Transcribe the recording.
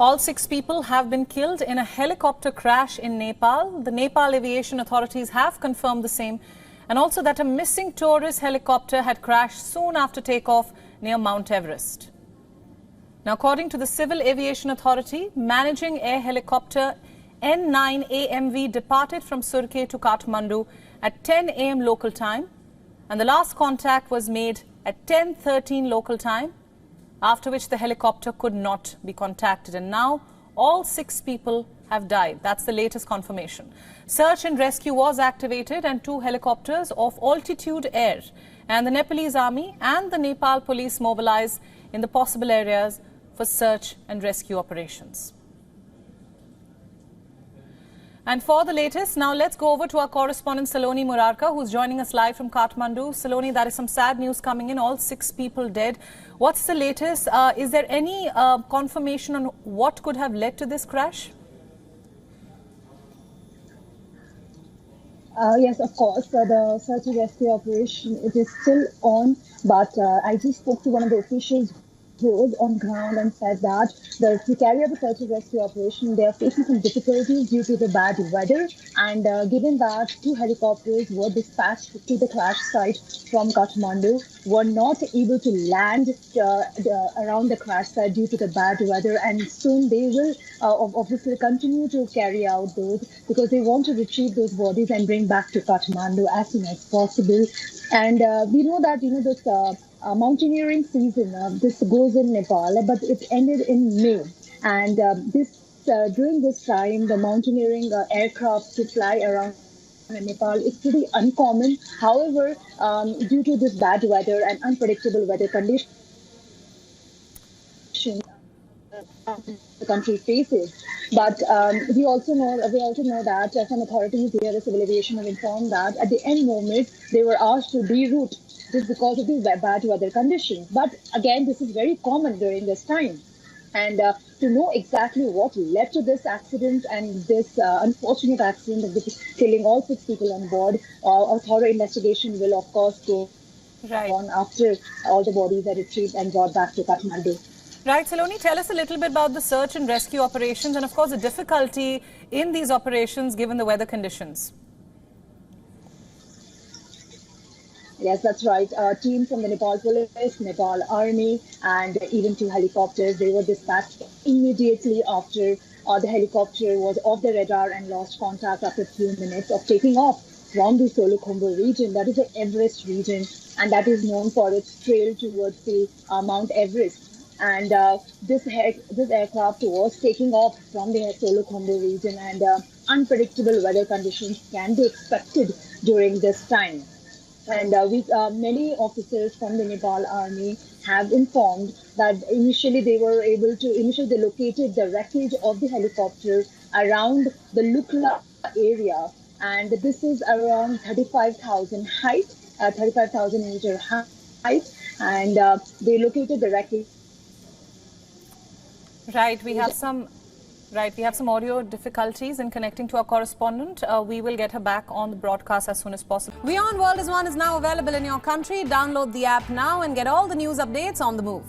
All 6 people have been killed in a helicopter crash in Nepal. The Nepal Aviation authorities have confirmed the same, and also that a missing tourist helicopter had crashed soon after takeoff near Mount Everest. Now, according to the Civil Aviation Authority, managing air helicopter N9AMV departed from Surke to Kathmandu at 10 a.m. local time, and the last contact was made at 10:13 local time, after which the helicopter could not be contacted. And now all 6 people have died. That's the latest confirmation. Search and rescue was activated, and 2 helicopters of Altitude Air and the Nepalese Army and the Nepal police mobilized in the possible areas for search and rescue operations. And for the latest, now let's go over to our correspondent Saloni Murarka, who's joining us live from Kathmandu. Saloni, there is some sad news coming in, all 6 people dead. What's the latest? Is there any confirmation on what could have led to this crash? Yes, of course. The search and rescue operation, it is still on, but I just spoke to one of the officials who was on ground and said that to carry out the search and rescue operation, they are facing some difficulties due to the bad weather. And given that 2 helicopters were dispatched to the crash site from Kathmandu, were not able to land around the crash site due to the bad weather, and soon they will obviously continue to carry out those because they want to retrieve those bodies and bring back to Kathmandu as soon as possible. And we know that this mountaineering season, this goes in Nepal, but it ended in May. And during this time, the mountaineering aircraft to fly around Nepal is pretty uncommon. However, due to this bad weather and unpredictable weather conditions the country faces, but we also know that some authorities here at Civil Aviation have informed that at the end moment they were asked to reroute just because of the bad weather conditions. But again, this is very common during this time. And to know exactly what led to this accident and this unfortunate accident of killing all 6 people on board, a thorough investigation will, of course, go on after all the bodies are retrieved and brought back to Kathmandu. Right, Saloni, tell us a little bit about the search and rescue operations and, of course, the difficulty in these operations given the weather conditions. Yes, that's right. Teams from the Nepal Police, Nepal Army, and even 2 helicopters, they were dispatched immediately after the helicopter was off the radar and lost contact after a few minutes of taking off from the Surke region. That is the Everest region, and that is known for its trail towards the Mount Everest. And this aircraft was taking off from the Surke region, and unpredictable weather conditions can be expected during this time. And many officers from the Nepal Army have informed that initially they located the wreckage of the helicopter around the Lukla area, and this is around 35,000 height, 35,000 meter height, and they located the wreckage. Right, we have some audio difficulties in connecting to our correspondent. We will get her back on the broadcast as soon as possible. WION World is now available in your country. Download the app now and get all the news updates on the move.